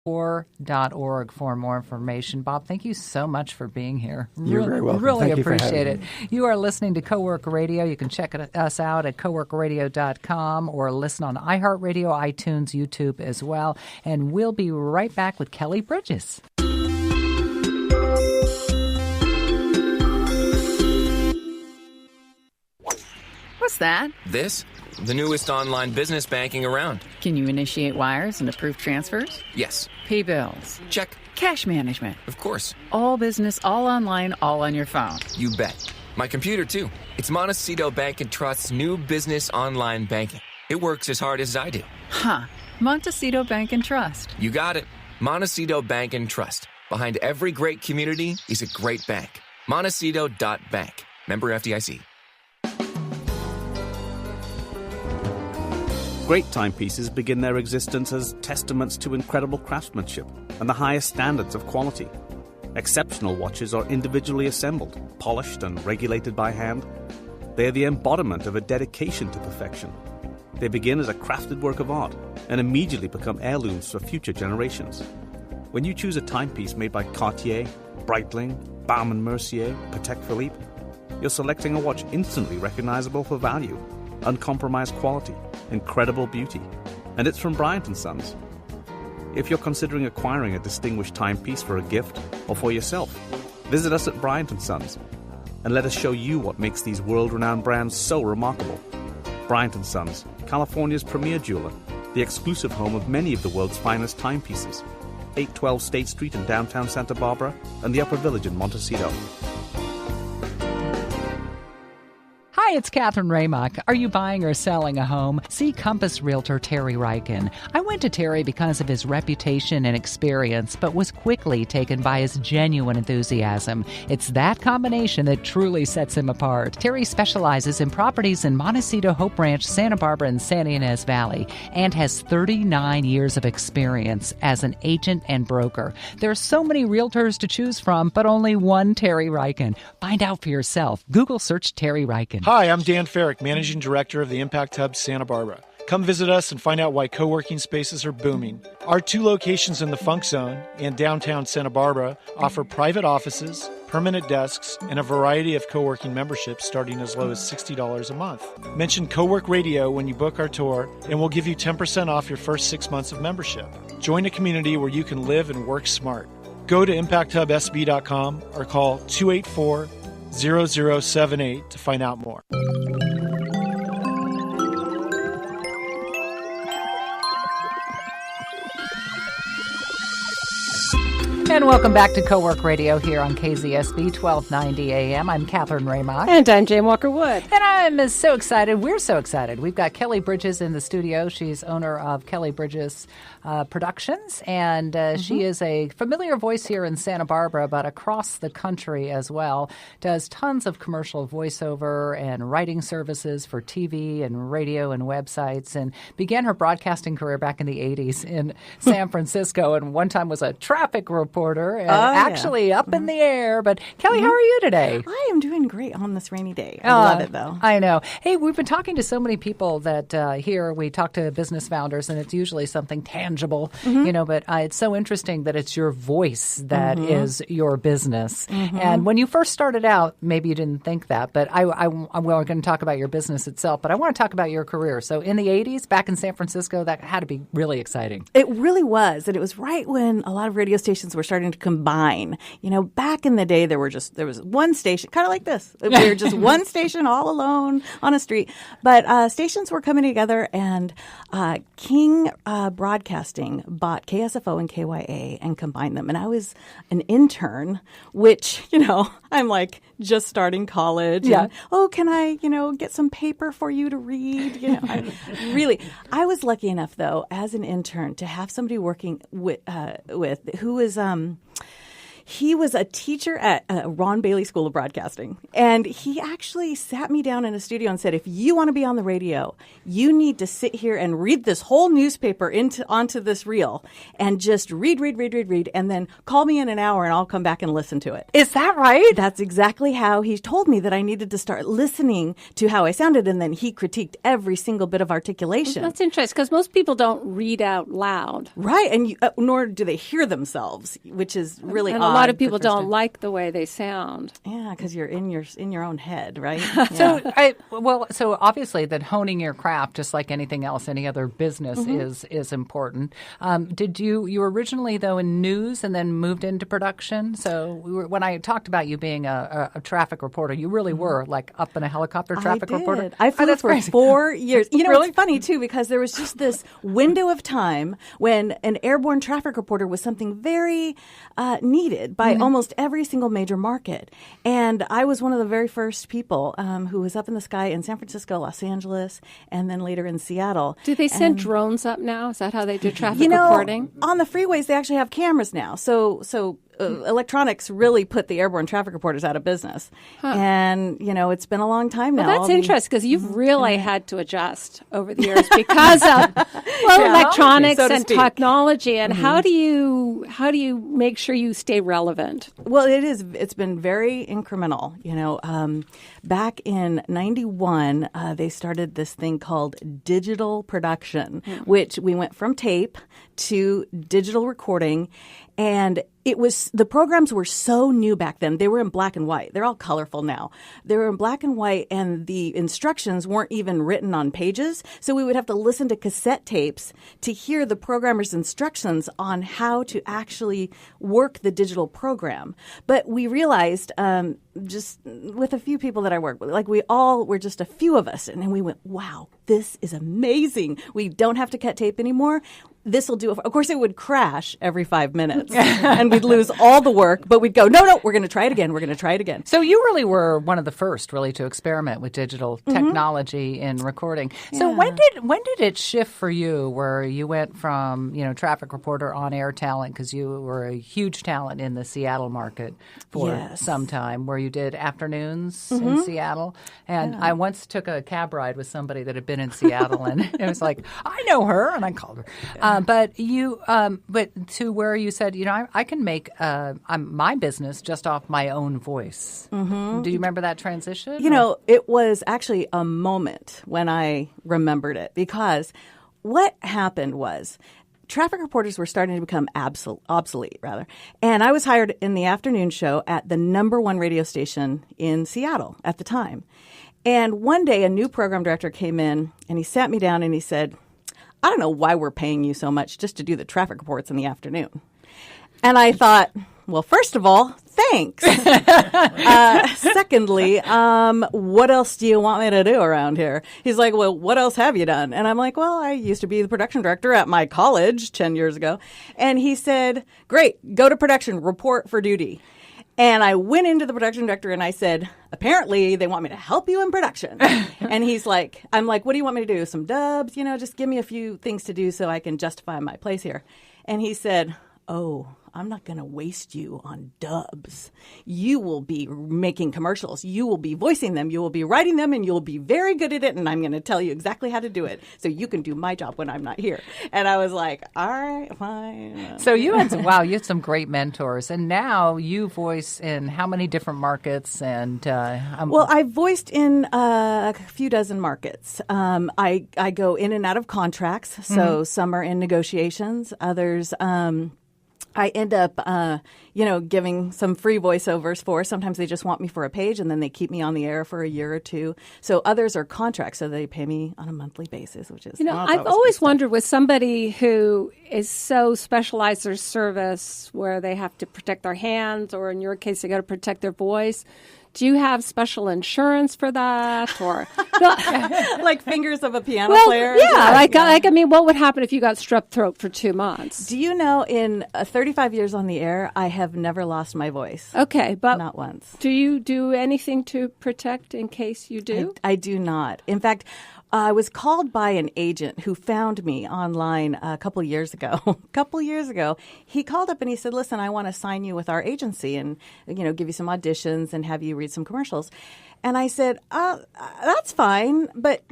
core.org for more information. Bob, thank you so much for being here. You're very welcome. Really Thank appreciate it. me. You are listening to Cowork Radio. You can check us out at coworkradio.com or listen on iHeartRadio, iTunes, YouTube as well. And we'll be right back with Kelly Bridges. What's that? This? The newest online business banking around. Can you initiate wires and approve transfers? Yes. Pay bills? Check. Cash management? Of course. All business, all online, all on your phone. You bet. My computer, too. It's Montecito Bank and Trust's new business online banking. It works as hard as I do. Huh. Montecito Bank and Trust. You got it. Montecito Bank and Trust. Behind every great community is a great bank. Montecito.bank. Member FDIC. Great timepieces begin their existence as testaments to incredible craftsmanship and the highest standards of quality. Exceptional watches are individually assembled, polished, and regulated by hand. They are the embodiment of a dedication to perfection. They begin as a crafted work of art and immediately become heirlooms for future generations. When you choose a timepiece made by Cartier, Breitling, Baume & Mercier, Patek Philippe, you're selecting a watch instantly recognizable for value, uncompromised quality, incredible beauty. And it's from Bryant & Sons. If you're considering acquiring a distinguished timepiece for a gift or for yourself, visit us at Bryant & Sons and let us show you what makes these world-renowned brands so remarkable. Bryant & Sons, California's premier jeweler, the exclusive home of many of the world's finest timepieces. 812 State Street in downtown Santa Barbara and the Upper Village in Montecito. Hi, it's Catherine Raymock. Are you buying or selling a home? See Compass Realtor Terry Ryken. I went to Terry because of his reputation and experience, but was quickly taken by his genuine enthusiasm. It's that combination that truly sets him apart. Terry specializes in properties in Montecito, Hope Ranch, Santa Barbara, and Santa Ynez Valley, and has 39 years of experience as an agent and broker. There are so many realtors to choose from, but only one Terry Ryken. Find out for yourself. Google search Terry Ryken. Hi, I'm Dan Farrick, Managing Director of the Impact Hub Santa Barbara. Come visit us and find out why co-working spaces are booming. Our 2 locations in the Funk Zone and downtown Santa Barbara offer private offices, permanent desks, and a variety of co-working memberships starting as low as $60 a month. Mention Cowork Radio when you book our tour, and we'll give you 10% off your first 6 months of membership. Join a community where you can live and work smart. Go to ImpactHubSB.com or call 284-0078 to find out more. And welcome back to Cowork Radio here on KZSB 1290 AM. I'm Catherine Raymock. And I'm Jane Walker-Wood. And I'm so excited. We're so excited. We've got Kelly Bridges in the studio. She's owner of Kelly Bridges Productions, and she is a familiar voice here in Santa Barbara, but across the country as well. Does tons of commercial voiceover and writing services for TV and radio and websites, and began her broadcasting career back in the 80s in San Francisco, and one time was a traffic reporter and actually up in the air. But Kelly, how are you today? I am doing great on this rainy day. I love it, though. I know. Hey, we've been talking to so many people that here we talk to business founders, and it's usually something tangible, you know, but it's so interesting that it's your voice that is your business. And when you first started out, maybe you didn't think that, but we're going to talk about your business itself, but I want to talk about your career. So in the 80s, back in San Francisco, that had to be really exciting. It really was. And it was right when a lot of radio stations were starting to combine. You know, back in the day, there was one station, kind of like this. We were just one station all alone on a street. But stations were coming together, and King Broadcasting bought KSFO and KYA and combined them. And I was an intern, which, you know, I'm like just starting college. Yeah. And, can I, get some paper for you to read? I was lucky enough, though, as an intern to have somebody working with who is He was a teacher at Ron Bailey School of Broadcasting. And he actually sat me down in a studio and said, if you want to be on the radio, you need to sit here and read this whole newspaper onto this reel and just read, and then call me in an hour and I'll come back and listen to it. Is that right? That's exactly how he told me that I needed to start listening to how I sounded, and then he critiqued every single bit of articulation. That's interesting, because most people don't read out loud. Right, and nor do they hear themselves, which is really and odd. a lot of people don't like the way they sound. Yeah, because you're in your own head, right? So obviously that honing your craft, just like anything else, any other business, is important. Did you were originally though in news and then moved into production? So when I talked about you being a traffic reporter, you really were like up in a helicopter traffic reporter. I flew for crazy. 4 years. You know, Really? It's funny too, because there was just this window of time when an airborne traffic reporter was something very needed by almost every single major market. And I was one of the very first people who was up in the sky in San Francisco, Los Angeles, and then later in Seattle. Do they send drones up now? Is that how they do traffic reporting? On the freeways, they actually have cameras now. So electronics really put the airborne traffic reporters out of business. And, it's been a long time now. Well, that's interesting, because you've really had to adjust over the years because of electronics so to and speak. Technology. And how do you make sure you stay relevant? Well, it's been very incremental. Back in 91, they started this thing called digital production, which we went from tape to digital recording. And the programs were so new back then. They were in black and white. They're all colorful now. They were in black and white, and the instructions weren't even written on pages. So we would have to listen to cassette tapes to hear the programmer's instructions on how to actually work the digital program. But we realized, just with a few people that I work with, like we all were just a few of us, and then we went, wow, this is amazing. We don't have to cut tape anymore. This will do it. Of course, it would crash every 5 minutes, and we'd lose all the work. But we'd go, no, we're going to try it again. We're going to try it again. So you really were one of the first, really, to experiment with digital technology in recording. So when did it shift for you, where you went from traffic reporter, on air talent, because you were a huge talent in the Seattle market for some time, where you did afternoons in Seattle, and I once took a cab ride with somebody that had been in Seattle, and it was like, I know her, and I called her. But to where you said, I can make my business just off my own voice. Do you remember that transition? It was actually a moment when I remembered it, because what happened was traffic reporters were starting to become obsolete, rather. And I was hired in the afternoon show at the #1 radio station in Seattle at the time. And one day a new program director came in, and he sat me down and he said, I don't know why we're paying you so much just to do the traffic reports in the afternoon. And I thought, well, first of all, thanks. Secondly, what else do you want me to do around here? He's like, well, what else have you done? And I'm like, well, I used to be the production director at my college 10 years ago. And he said, great, go to production, report for duty. And I went into the production director and I said, apparently they want me to help you in production. And I'm like, what do you want me to do? Some dubs? Just give me a few things to do so I can justify my place here. And he said, oh, I'm not going to waste you on dubs. You will be making commercials. You will be voicing them. You will be writing them, and you'll be very good at it. And I'm going to tell you exactly how to do it so you can do my job when I'm not here. And I was like, all right, fine. So you had some great mentors. And now you voice in how many different markets? And well, I've voiced in a few dozen markets. I go in and out of contracts. So some are in negotiations. Others I end up, giving some free voiceovers for. Sometimes they just want me for a page, and then they keep me on the air for a year or two. So others are contracts, so they pay me on a monthly basis, which is I've always wondered, with somebody who is so specialized their service, where they have to protect their hands, or in your case, they got to protect their voice. Do you have special insurance for that, or like fingers of a piano player? Yeah, what would happen if you got strep throat for 2 months? Do you know, in 35 years on the air, I have never lost my voice. Okay, but not once. Do you do anything to protect in case you do? I do not. In fact, I was called by an agent who found me online a couple years ago. He called up and he said, "Listen, I want to sign you with our agency and, give you some auditions and have you read some commercials." And I said, "That's fine, but,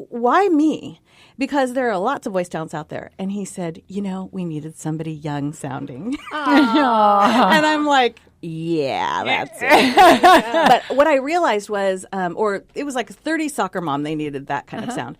why me? Because there are lots of voice talents out there." And he said, "We needed somebody young sounding." And I'm like, yeah, that's it. But what I realized was, or it was like a 30 soccer mom, they needed that kind of sound.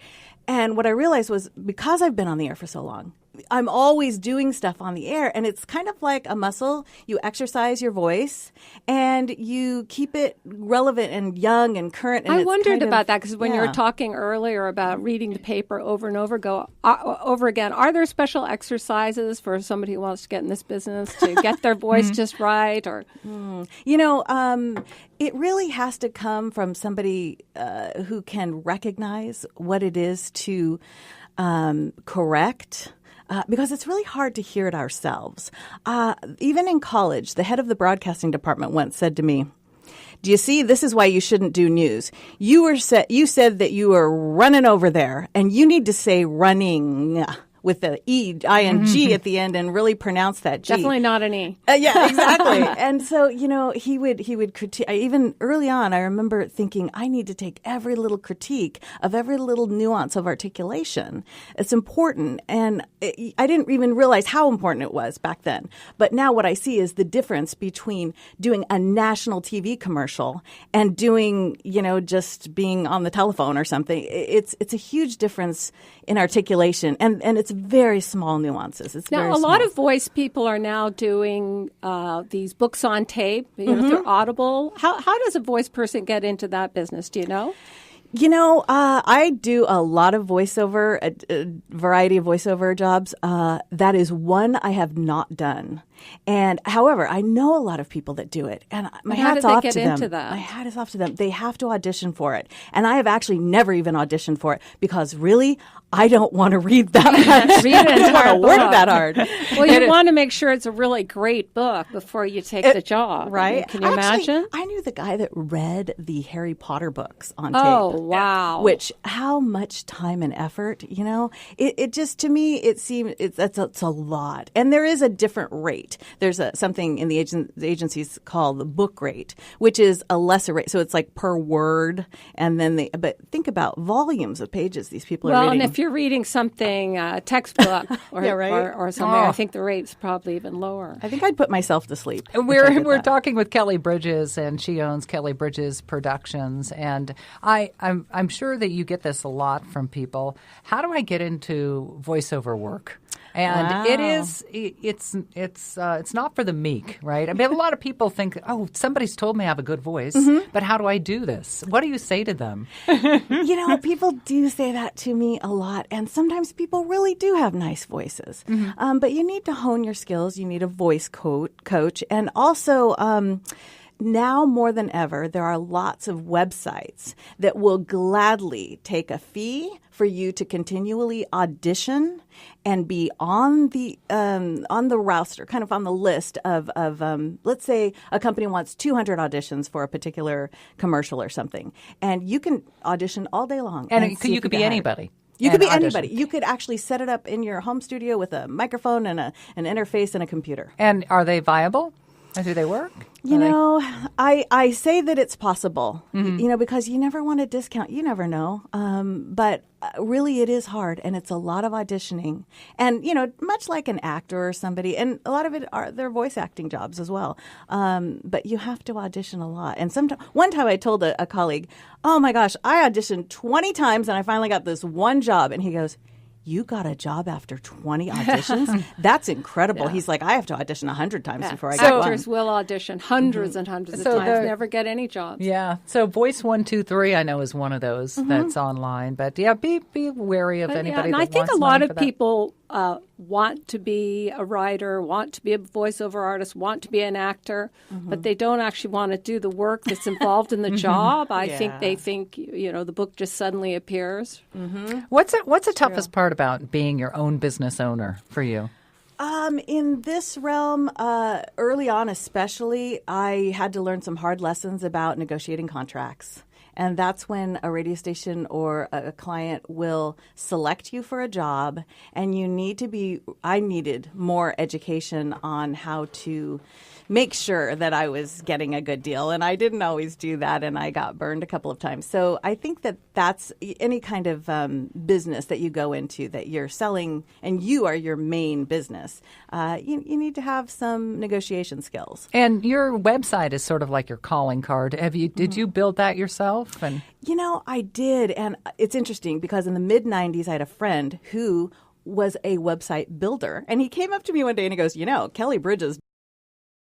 And what I realized was, because I've been on the air for so long, I'm always doing stuff on the air, and it's kind of like a muscle. You exercise your voice, and you keep it relevant and young and current. And I wondered about that because when you were talking earlier about reading the paper over and over again, are there special exercises for somebody who wants to get in this business to get their voice just right? Or it really has to come from somebody who can recognize what it is to correct. Because it's really hard to hear it ourselves. Even in college, the head of the broadcasting department once said to me, "Do you see, this is why you shouldn't do news. You said that you were running over there, and you need to say running with the ing at the end and really pronounce that G." Definitely not an E. Yeah, exactly. And so, he would critique. Even early on, I remember thinking, I need to take every little critique of every little nuance of articulation. It's important. And I didn't even realize how important it was back then. But now what I see is the difference between doing a national TV commercial and doing, just being on the telephone or something. It's a huge difference in articulation. And it's very small nuances. It's now very a small. lot of voice people are now doing these books on tape, through Audible. How does a voice person get into that business? Do you know? I do a lot of voiceover, a variety of voiceover jobs. That is one I have not done. And however, I know a lot of people that do it, and my hat's off to them. Into that? My hat is off to them. They have to audition for it, and I have actually never even auditioned for it because really, I don't want to read that much. Read an entire word book. that hard. Well, you want to make sure it's a really great book before you take the job, right? Can you imagine? I knew the guy that read the Harry Potter books on tape. Oh, wow! Which, how much time and effort? It just, to me, it seemed it's a lot, and there is a different rate. There's something in the agencies called the book rate, which is a lesser rate. So it's like per word, and then but think about volumes of pages these people are reading. Well, and if you're reading something, textbook or something, I think the rate's probably even lower. I think I'd put myself to sleep. We're talking with Kelly Bridges, and she owns Kelly Bridges Productions. And I'm sure that you get this a lot from people. How do I get into voiceover work? And it's not for the meek, right? I mean, a lot of people think, oh, somebody's told me I have a good voice, but how do I do this? What do you say to them? People do say that to me a lot, and sometimes people really do have nice voices. But you need to hone your skills. You need a voice coach, and also now more than ever, there are lots of websites that will gladly take a fee for you to continually audition and be on the roster, kind of on the list of let's say a company wants 200 auditions for a particular commercial or something, and you can audition all day long. And you could be anybody. You could be anybody. You could actually set it up in your home studio with a microphone and an interface and a computer. And are they viable? Do they work? I say that it's possible, because you never want to discount. You never know. But really it is hard, and it's a lot of auditioning. And, much like an actor or somebody, and a lot of it are their voice acting jobs as well. But you have to audition a lot. And one time I told a colleague, oh, my gosh, I auditioned 20 times, and I finally got this one job. And he goes, you got a job after 20 auditions? That's incredible. Yeah. He's like, I have to audition 100 times before I get one. Actors will audition hundreds and hundreds of times, never get any jobs. Yeah. So Voice 123, I know, is one of those that's online. But yeah, be wary of anybody that I think wants a lot money of for that. people want to be a writer, want to be a voiceover artist, want to be an actor, but they don't actually want to do the work that's involved in the job. I think they think, the book just suddenly appears. What's the toughest part about being your own business owner for you? In this realm, early on especially, I had to learn some hard lessons about negotiating contracts And that's when a radio station or a client will select you for a job, and I needed more education on how to make sure that I was getting a good deal. And I didn't always do that, and I got burned a couple of times. So I think that that's any kind of business that you go into that you're selling and you are your main business. You need to have some negotiation skills. And your website is sort of like your calling card. Did you build that yourself? And I did. And it's interesting because in the mid-'90s, I had a friend who was a website builder. And he came up to me one day and he goes, Kelly Bridges